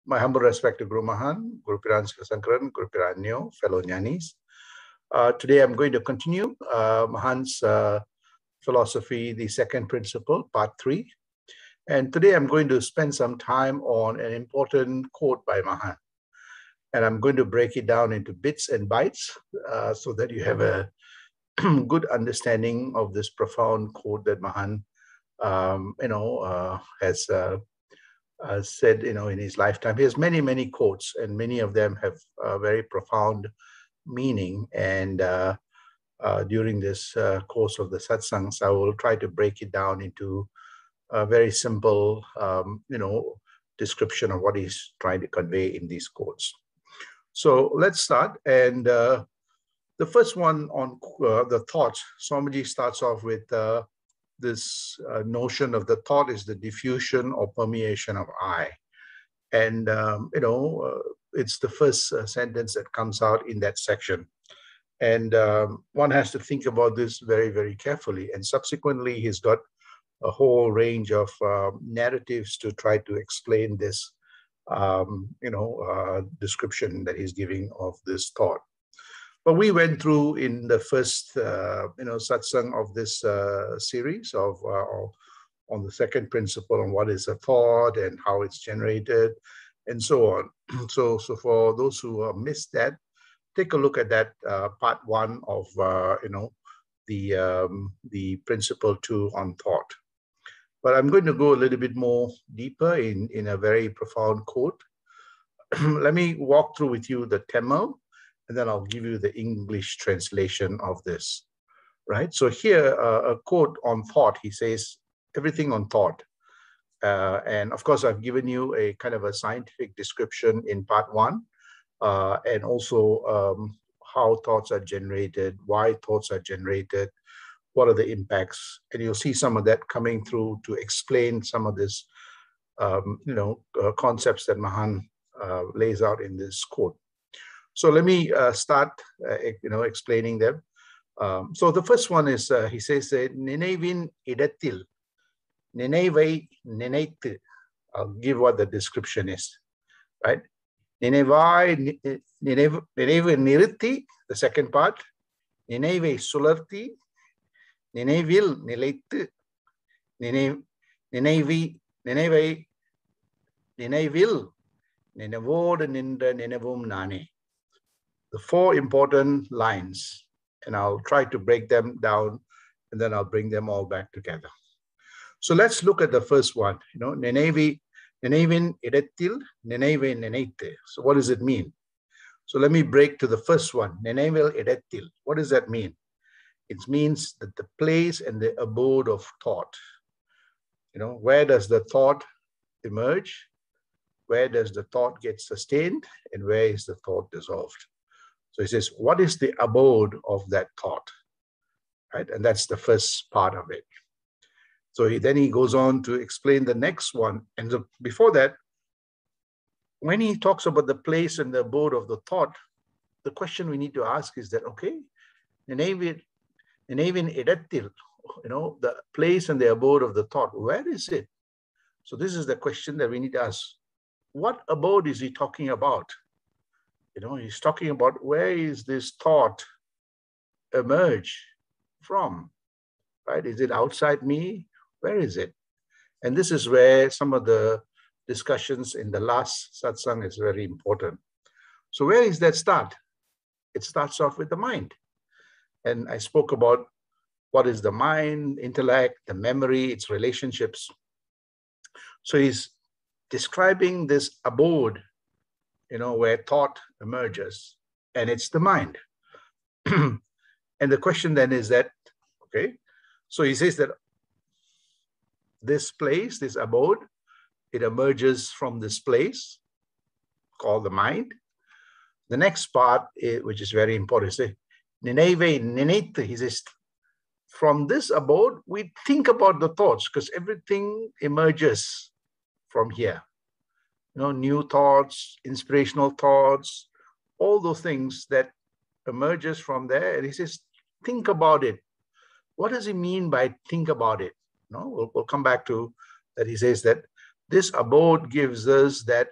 My humble respect to Guru Mahan, Guru Piran Sankaran, Guru Piranyo, fellow Jnanis. Today I'm going to continue Mahan's philosophy, the second principle, part 3. And today I'm going to spend some time on an important quote by Mahan. And I'm going to break it down into bits and bytes so that you have a good understanding of this profound quote that Mahan, has said, in his lifetime. He has many, many quotes, and many of them have very profound meaning. And during this course of the satsangs, I will try to break it down into a very simple, description of what he's trying to convey in these quotes. So let's start. And the first one on the thought, Swamiji starts off with this notion of the thought is the diffusion or permeation of I. And, it's the first sentence that comes out in that section. And one has to think about this very, very carefully. And subsequently, he's got a whole range of narratives to try to explain this, description that he's giving of this thought. But we went through in the first, satsang of this series of on the second principle on what is a thought and how it's generated, and so on. So for those who missed that, take a look at that part 1 of the principle 2 on thought. But I'm going to go a little bit more deeper in a very profound quote. Let me walk through with you the Tamil, and then I'll give you the English translation of this, right? So here, a quote on thought, he says, everything on thought. And of course, I've given you a kind of a scientific description in part 1, and also how thoughts are generated, why thoughts are generated, what are the impacts. And you'll see some of that coming through to explain some of this, concepts that Mahan lays out in this quote. So let me start, explaining them. So the first one is, he says, Ninevin idatil, Ninevai ninaitu. I'll give what the description is, right? Ninevai, Ninevai niriti, the second part. Ninevai sularti, Ninevil nilaitu, Ninevai, Ninevil, Ninevod nindra Ninevum nane. The 4 important lines, and I'll try to break them down, and then I'll bring them all back together. So let's look at the first one, Ninevin idatil, Nineveh nenaite. So what does it mean? So let me break to the first one, Nineveh idatil. What does that mean? It means that the place and the abode of thought. Where does the thought emerge? Where does the thought get sustained? And where is the thought dissolved? So he says, what is the abode of that thought? Right? And that's the first part of it. So then he goes on to explain the next one. And so before that, when he talks about the place and the abode of the thought, the question we need to ask is that, okay, Nineveh idatil, the place and the abode of the thought, where is it? So this is the question that we need to ask. What abode is he talking about? He's talking about where is this thought emerge from, right? Is it outside me? Where is it? And this is where some of the discussions in the last satsang is very important. So where is that start? It starts off with the mind. And I spoke about what is the mind, intellect, the memory, its relationships. So he's describing this abode, where thought emerges, and it's the mind. And the question then is that, okay, so he says that this place, this abode, it emerges from this place called the mind. The next part, which is very important, is Nineveh ninait. He says, from this abode, we think about the thoughts, because everything emerges from here. New thoughts, inspirational thoughts, all those things that emerges from there. And he says, think about it. What does he mean by think about it? We'll come back to that. He says that this abode gives us that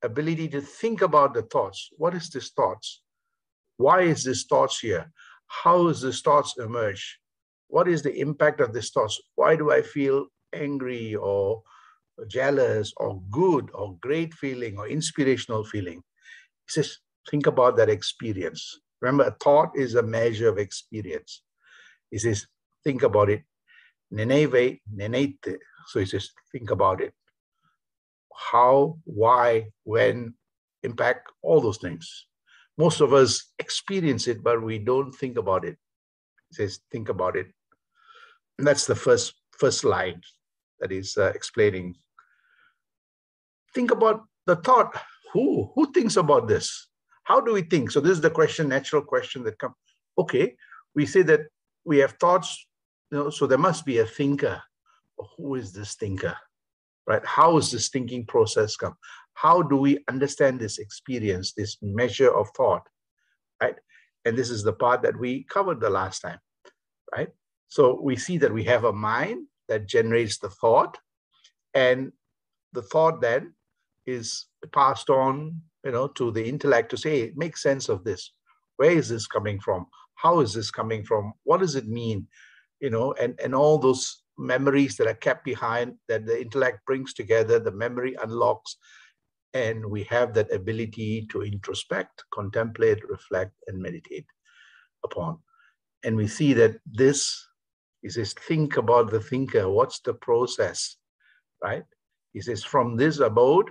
ability to think about the thoughts. What is this thoughts? Why is this thoughts here? How is this thoughts emerge? What is the impact of this thoughts? Why do I feel angry or jealous or good or great feeling or inspirational feeling? He says, think about that experience. Remember, a thought is a measure of experience. He says, think about it. Neneve, nenete. So he says, think about it. How, why, when, impact, all those things. Most of us experience it, but we don't think about it. He says, think about it. And that's the first line that is explaining. Think about the thought. Who thinks about this? How do we think? So this is the question, natural question that comes. Okay, we say that we have thoughts, so there must be a thinker. Who is this thinker? Right? How is this thinking process come? How do we understand this experience, this measure of thought, right? And this is the part that we covered the last time, right? So we see that we have a mind that generates the thought, and the thought then is passed on, to the intellect to say, make sense of this. Where is this coming from? How is this coming from? What does it mean? And all those memories that are kept behind that the intellect brings together, the memory unlocks, and we have that ability to introspect, contemplate, reflect, and meditate upon. And we see that this, he says, think about the thinker. What's the process, right? He says, from this abode,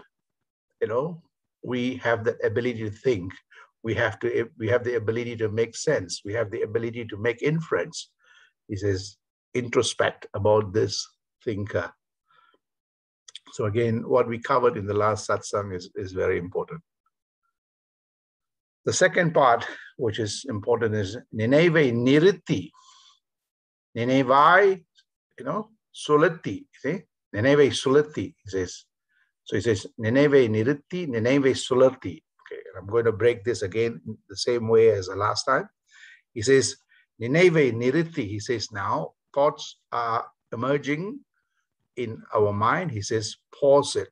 we have the ability to think. We have the ability to make sense. We have the ability to make inference. He says, introspect about this thinker. So again, what we covered in the last satsang is very important. The second part, which is important, is Neneve Niritti. Nenevai, Sulati. See? Neneve Sulati, he says. So he says, Neneve Niritti, Neneve Sulati. Okay, and I'm going to break this again the same way as the last time. He says, Neneve Niritti, he says, now thoughts are emerging in our mind. He says, pause it,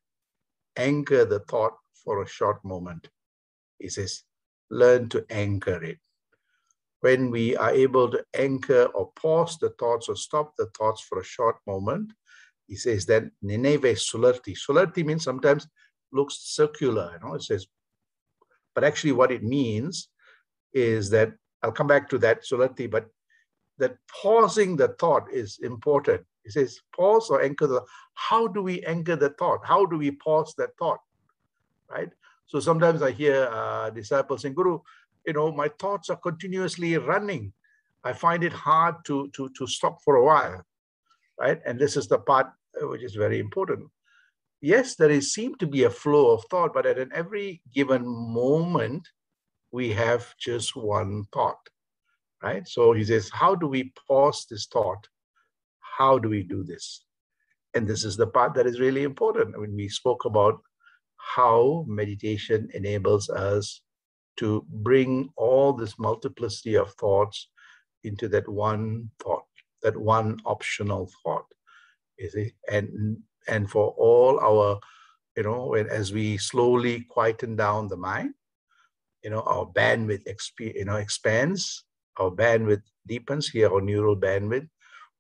anchor the thought for a short moment. He says, learn to anchor it. When we are able to anchor or pause the thoughts or stop the thoughts for a short moment, he says that Neneve Sularti. Sularti means sometimes looks circular, it says, but actually what it means is that, I'll come back to that Sularti, but that pausing the thought is important. He says, pause or anchor the, how do we anchor the thought? How do we pause that thought, right? So sometimes I hear disciples saying, Guru, my thoughts are continuously running. I find it hard to stop for a while, right? And this is the part which is very important. Yes, there seem to be a flow of thought, but at every given moment, we have just one thought, right? So he says, how do we pause this thought? How do we do this? And this is the part that is really important. When we spoke about how meditation enables us to bring all this multiplicity of thoughts into that one thought, that one optional thought, you see? And for all our, as we slowly quieten down the mind, our bandwidth expands, our bandwidth deepens here, our neural bandwidth.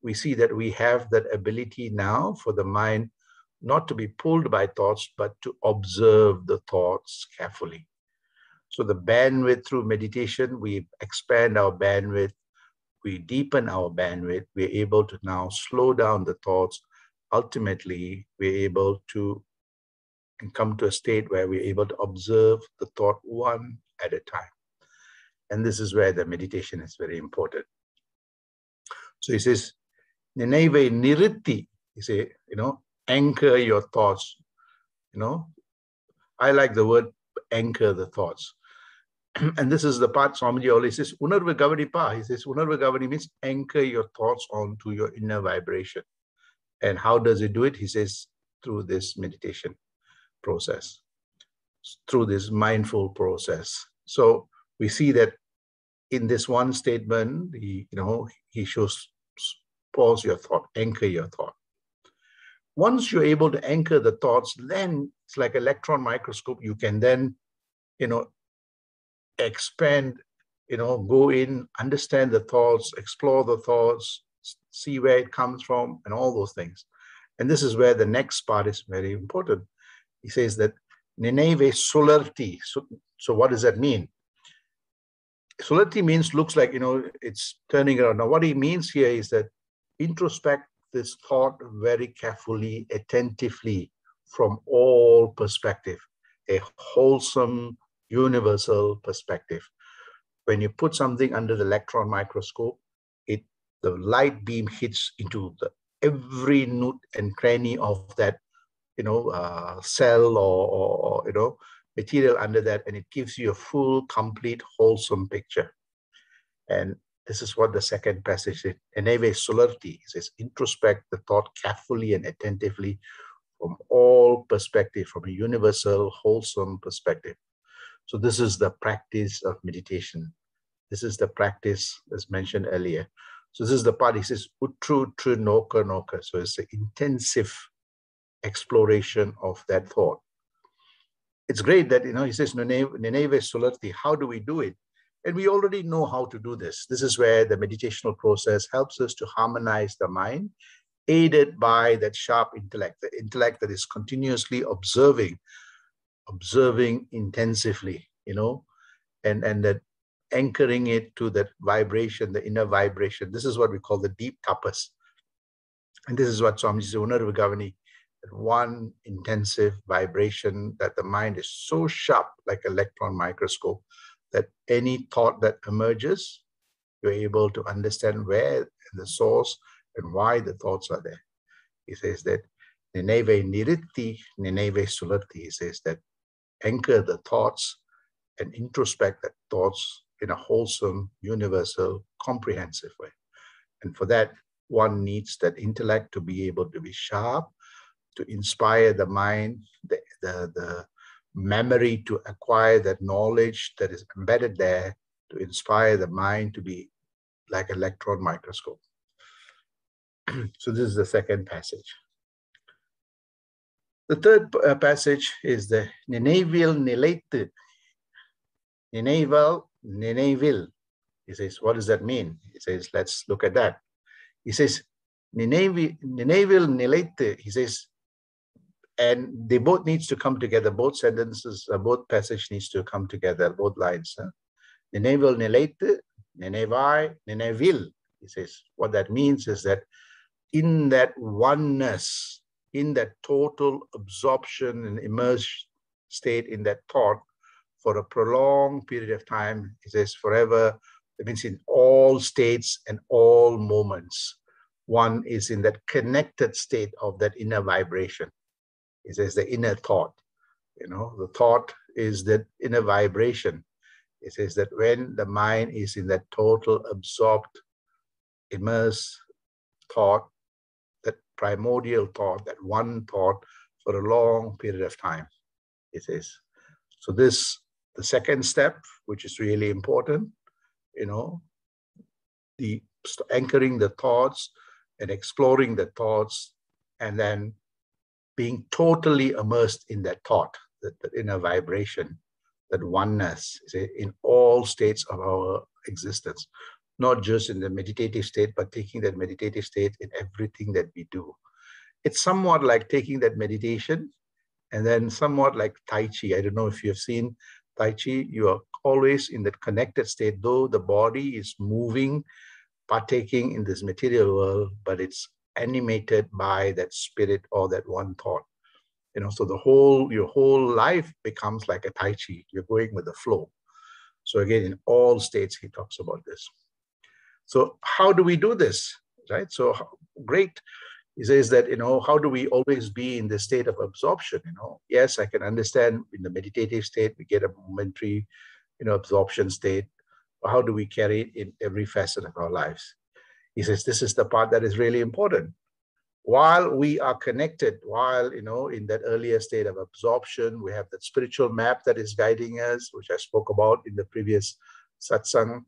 We see that we have that ability now for the mind not to be pulled by thoughts, but to observe the thoughts carefully. So the bandwidth through meditation, we expand our bandwidth, we deepen our bandwidth, we're able to now slow down the thoughts. Ultimately, we're able to come to a state where we're able to observe the thought one at a time. And this is where the meditation is very important. So he says, Neneve Niritti, he say, anchor your thoughts. I like the word anchor the thoughts. And this is the part Swamiji always says, Unarva Gavani Pa. He says, Unarva Gavani means anchor your thoughts onto your inner vibration. And how does it do it? He says, through this meditation process, through this mindful process. So we see that in this one statement, he shows, pause your thought, anchor your thought. once you're able to anchor the thoughts, then it's like electron microscope. You can then, expand, go in, understand the thoughts, explore the thoughts, see where it comes from, and all those things. And this is where the next part is very important. He says that Nineve solarti. So what does that mean? Solarti means looks like, it's turning around. Now, what he means here is that introspect this thought very carefully, attentively, from all perspective, a wholesome, universal perspective. When you put something under the electron microscope, the light beam hits into every nook and cranny of that, cell or material under that, and it gives you a full, complete, wholesome picture. And this is what the second passage is. Eneve solarti says, introspect the thought carefully and attentively from all perspective, from a universal, wholesome perspective. So this is the practice of meditation. This is the practice as mentioned earlier. So this is the part, he says, utru tru noka noka. So it's an intensive exploration of that thought. It's great that, he says, Nineve solarti, how do we do it? And we already know how to do this. This is where the meditational process helps us to harmonize the mind, aided by that sharp intellect, the intellect that is continuously observing intensively, and that anchoring it to that vibration, the inner vibration. This is what we call the deep tapas. And this is what Swamiji says, Unarva Gavani, that one intensive vibration, that the mind is so sharp like electron microscope that any thought that emerges, you're able to understand where the source and why the thoughts are there. He says that Nineve niritti, Nineve sularti. He says that anchor the thoughts and introspect the thoughts in a wholesome, universal, comprehensive way. And for that, one needs that intellect to be able to be sharp, to inspire the mind, the memory to acquire that knowledge that is embedded there, to inspire the mind to be like electron microscope. So this is the second passage. The third passage is the Ninevil Nileitu. Ninevil. He says, what does that mean? He says, let's look at that. He says, Ninevil Nileitu. He says, and they both needs to come together. Both sentences, both passage needs to come together, both lines. Ninevil Nileitu, Ninevai, Ninevil. He says, what that means is that in that oneness, in that total absorption and immersed state in that thought for a prolonged period of time, he says forever, that means in all states and all moments, one is in that connected state of that inner vibration. He says the inner thought, the thought is that inner vibration. He says that when the mind is in that total absorbed, immersed thought, that primordial thought, that one thought for a long period of time, it says. So this, the second step, which is really important, the anchoring the thoughts and exploring the thoughts, and then being totally immersed in that thought, that inner vibration, that oneness in all states of our existence. Not just in the meditative state, but taking that meditative state in everything that we do. It's somewhat like taking that meditation and then somewhat like Tai Chi. I don't know if you have seen Tai Chi. You are always in that connected state, though the body is moving, partaking in this material world, but it's animated by that spirit or that one thought. So your whole life becomes like a Tai Chi. You're going with the flow. So again, in all states, he talks about this. So how do we do this, right? So great. He says that, how do we always be in the state of absorption? Yes, I can understand in the meditative state, we get a momentary, absorption state. How do we carry it in every facet of our lives? He says, this is the part that is really important. While we are connected, while, in that earlier state of absorption, we have that spiritual map that is guiding us, which I spoke about in the previous satsang.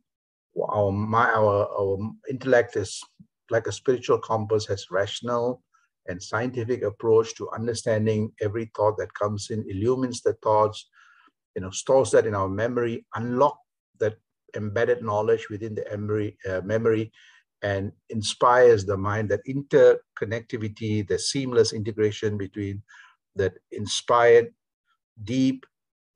Our intellect is like a spiritual compass, has rational and scientific approach to understanding every thought that comes in, illumines the thoughts, stores that in our memory, unlock that embedded knowledge within the memory, and inspires the mind, that interconnectivity, the seamless integration between that inspired, deep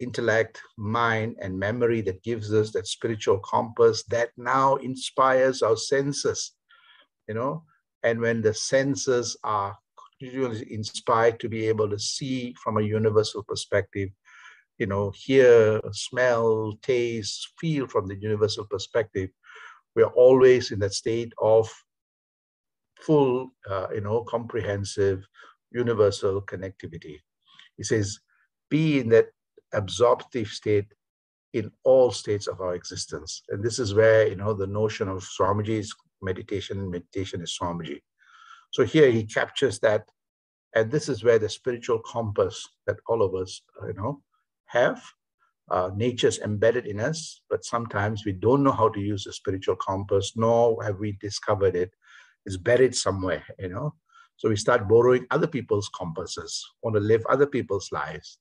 intellect, mind, and memory that gives us that spiritual compass that now inspires our senses, and when the senses are continually inspired to be able to see from a universal perspective, hear, smell, taste, feel from the universal perspective, we are always in that state of full, comprehensive, universal connectivity. He says, be in that absorptive state in all states of our existence. And this is where, the notion of Swamiji is meditation is Swamiji. So here he captures that. And this is where the spiritual compass that all of us, have, nature's embedded in us, but sometimes we don't know how to use the spiritual compass, nor have we discovered it. It's buried somewhere, So we start borrowing other people's compasses, want to live other people's lives.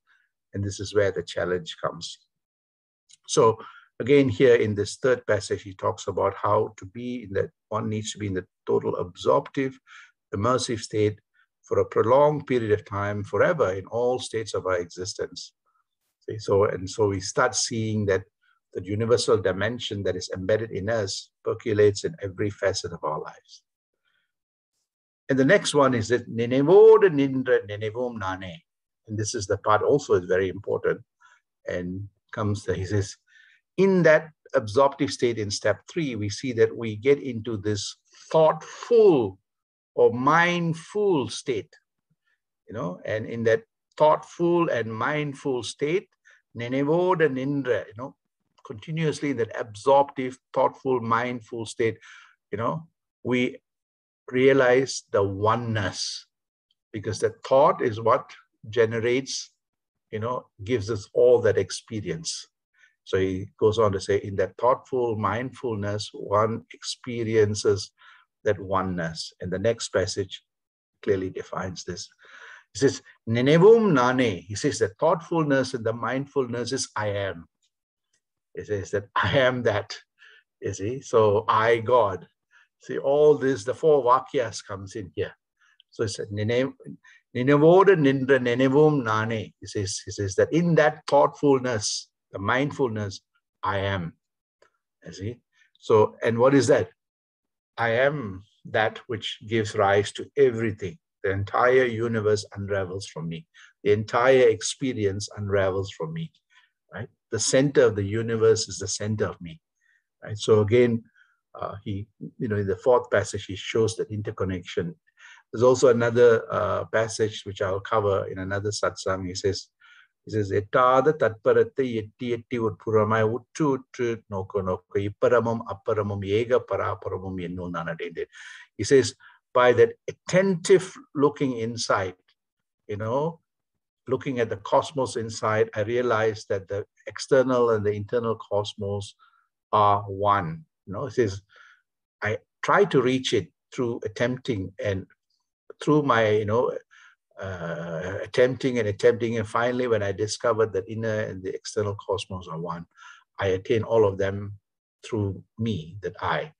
And this is where the challenge comes. So again, here in this third passage, he talks about how to be in that, one needs to be in the total absorptive, immersive state for a prolonged period of time, forever, in all states of our existence. So we start seeing that the universal dimension that is embedded in us percolates in every facet of our lives. And the next one is that Nenevoda Nindra Nenevum Nane. And this is the part also is very important. And he says, in that absorptive state in step 3, we see that we get into this thoughtful or mindful state, and in that thoughtful and mindful state, Nenevoda Nindra, continuously in that absorptive, thoughtful, mindful state, we realize the oneness, because the thought is what generates, gives us all that experience. So he goes on to say, in that thoughtful mindfulness, one experiences that oneness. And the next passage clearly defines this. He says, Nenevum Nane. He says that thoughtfulness and the mindfulness is I am. He says that I am that. You see, so I, God. See, all this, the 4 Vakyas comes in here. So he said, Nenevoda Nindra Nenevum Nane. He says that in that thoughtfulness, the mindfulness, I am. You see? So, and what is that? I am that which gives rise to everything. The entire universe unravels from me. The entire experience unravels from me. Right? The center of the universe is the center of me. Right? So again, in the 4th passage, he shows that interconnection. There's also another passage which I'll cover in another satsang. He says, Etada tatparatte yetti utpuramai uttu noko iparamum aparamum ega paraparamum yennu nanadende. He says, by that attentive looking inside, looking at the cosmos inside, I realized that the external and the internal cosmos are one. It says, I try to reach it through attempting, and through my, attempting, and finally, when I discovered that inner and the external cosmos are one, I attain all of them through me, that I.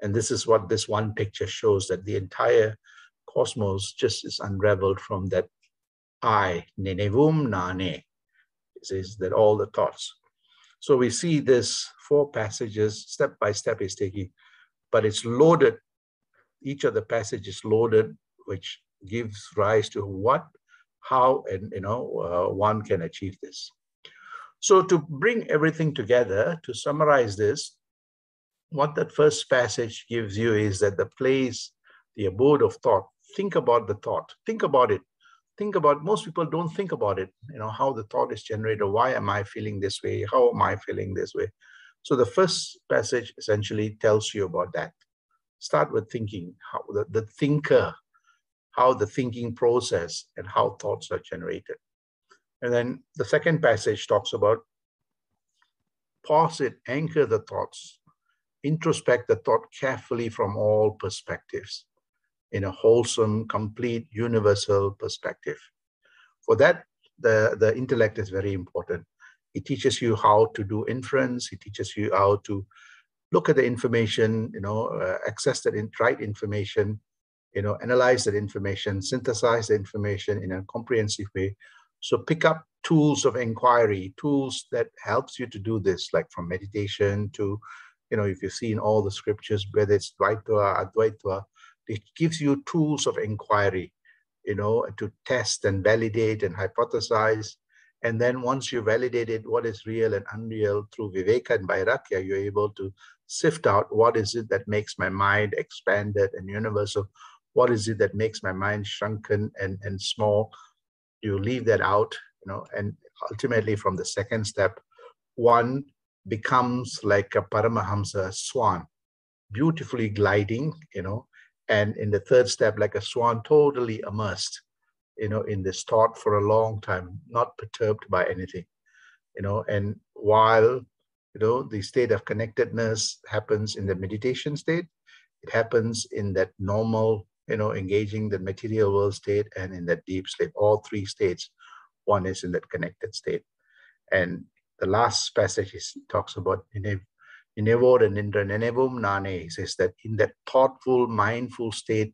And this is what this one picture shows, that the entire cosmos just is unraveled from that I, Nenevum Nane. It says that all the thoughts. So we see this 4 passages, step by step is taking, but it's loaded. Each of the passages is loaded, which gives rise to what, how, and one can achieve this. So to bring everything together, to summarize this, what that first passage gives you is that the place, the abode of thought. Think about the thought. Think about it. Most people don't think about it, how the thought is generated. Why am I feeling this way? How am I feeling this way? So the first passage essentially tells you about that. Start with thinking, how the thinker, how the thinking process and how thoughts are generated. And then the second passage talks about pause it, anchor the thoughts, introspect the thought carefully from all perspectives. in a wholesome, complete, universal perspective. For that, the intellect is very important. It teaches you how to do inference. It teaches you how to look at the information, access that right information, analyze that information, synthesize the information in a comprehensive way. So pick up tools of inquiry, tools that helps you to do this, like from meditation to, if you see in all the scriptures, whether it's Dvaitva, Advaitva, it gives you tools of inquiry, to test and validate and hypothesize. And then once you validated what is real and unreal through Viveka and Vairagya, you're able to sift out what is it that makes my mind expanded and universal. What is it that makes my mind shrunken and small? You leave that out, and ultimately from the second step, one becomes like a Paramahamsa swan, beautifully gliding, and in the third step, like a swan, totally immersed, in this thought for a long time, not perturbed by anything, and while, the state of connectedness happens in the meditation state, it happens in that normal, engaging the material world state and in that deep sleep. All three states, one is in that connected state. And the last passage talks about Ninevod and Indra, Nenevum Nane, says that in that thoughtful, mindful state,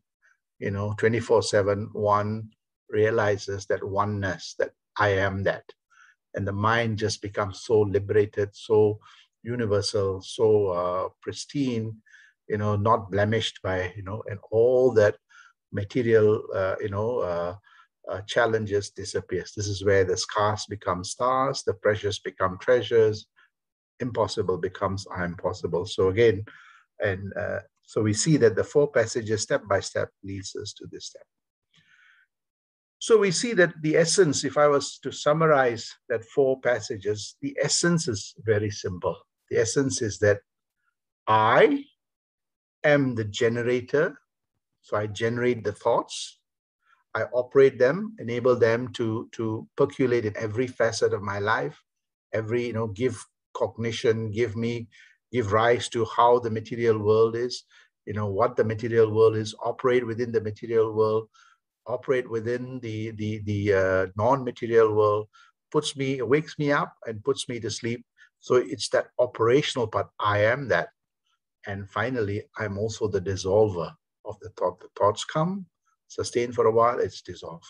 24/7, one realizes that oneness, that I am that. And the mind just becomes so liberated, so universal, so pristine, not blemished by, and all that material, challenges disappears. This is where the scarce become stars, the precious become treasures, impossible becomes impossible. So again, and so we see that the four passages step by step leads us to this step. So we see that the essence, if I was to summarize that four passages, the essence is very simple. The essence is that I am the generator. So I generate the thoughts. I operate them, enable them to percolate in every facet of my life, every, give cognition, give rise to how the material world is, what the material world is, operate within the material world, operate within the non-material world, wakes me up and puts me to sleep. So it's that operational part. I am that. And finally, I'm also the dissolver of the thought. The thoughts come, sustain for a while, it's dissolved.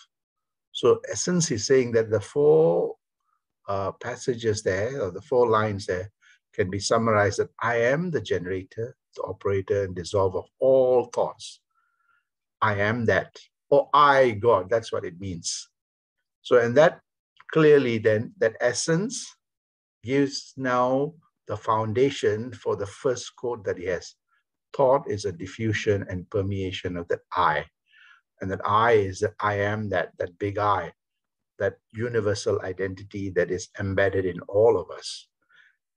So essence is saying that the four passages there, or the four lines there, can be summarized that I am the generator, the operator, and dissolver of all thoughts. I am that. Or I, God, that's what it means. So, and that clearly then, that essence gives now the foundation for the first quote that he has. Thought is a diffusion and permeation of that I. And that I is that I am that big I, that universal identity that is embedded in all of us.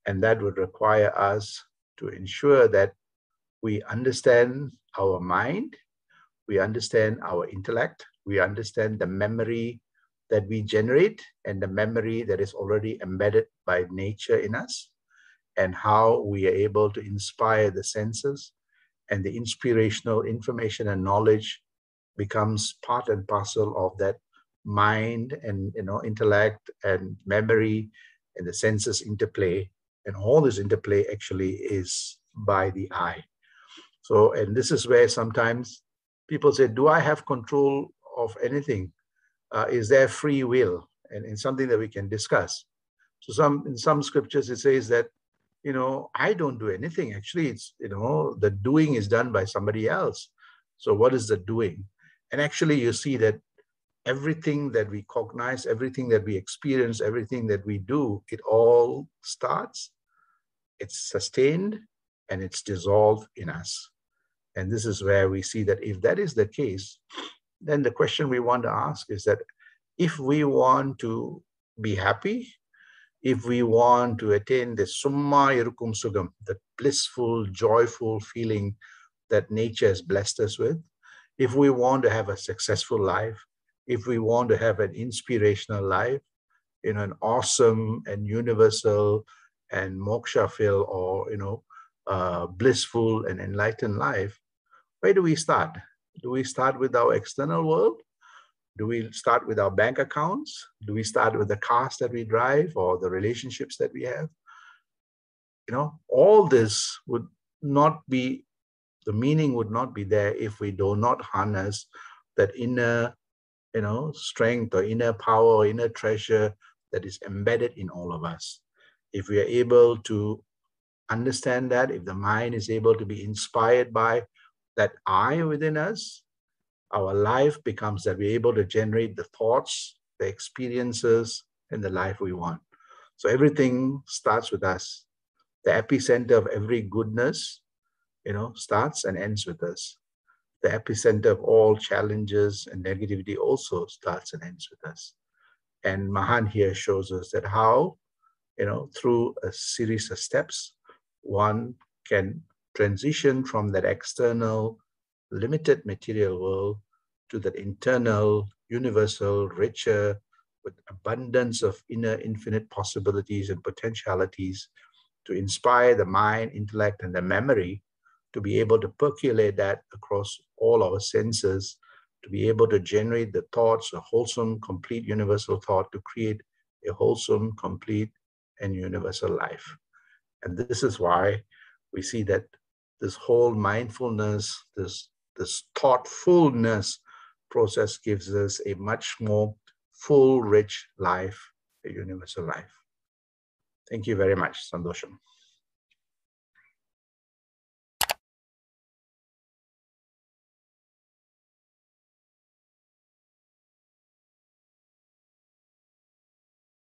And that would require us to ensure that we understand our mind, we understand our intellect, we understand the memory that we generate and the memory that is already embedded by nature in us, and how we are able to inspire the senses, and the inspirational information and knowledge becomes part and parcel of that mind and intellect and memory and the senses interplay. And all this interplay actually is by the I. So, and this is where sometimes people say, do I have control of anything? Is there free will? And it's something that we can discuss. So in some scriptures, it says that, I don't do anything. Actually, it's, the doing is done by somebody else. So what is the doing? And actually, you see that everything that we cognize, everything that we experience, everything that we do, it all starts, it's sustained, and it's dissolved in us. And this is where we see that if that is the case, then the question we want to ask is that if we want to be happy, if we want to attain the summa irukum sugam, the blissful, joyful feeling that nature has blessed us with, if we want to have a successful life, if we want to have an inspirational life, an awesome and universal and moksha-filled or, blissful and enlightened life, where do we start? Do we start with our external world? Do we start with our bank accounts? Do we start with the cars that we drive or the relationships that we have? All this would not be, the meaning would not be there if we do not harness that inner, strength or inner power or inner treasure that is embedded in all of us. If we are able to understand that, if the mind is able to be inspired by that I within us, our life becomes that we're able to generate the thoughts, the experiences, and the life we want. So everything starts with us. The epicenter of every goodness, starts and ends with us. The epicenter of all challenges and negativity also starts and ends with us. And Mahan here shows us that how, through a series of steps, one can transition from that external, limited material world to that internal, universal, richer, with abundance of inner infinite possibilities and potentialities to inspire the mind, intellect, and the memory to be able to percolate that across all our senses, to be able to generate the thoughts, a wholesome, complete, universal thought to create a wholesome, complete, and universal life. And this is why we see that this whole mindfulness, this thoughtfulness process gives us a much more full, rich life, a universal life. Thank you very much, Sandosham.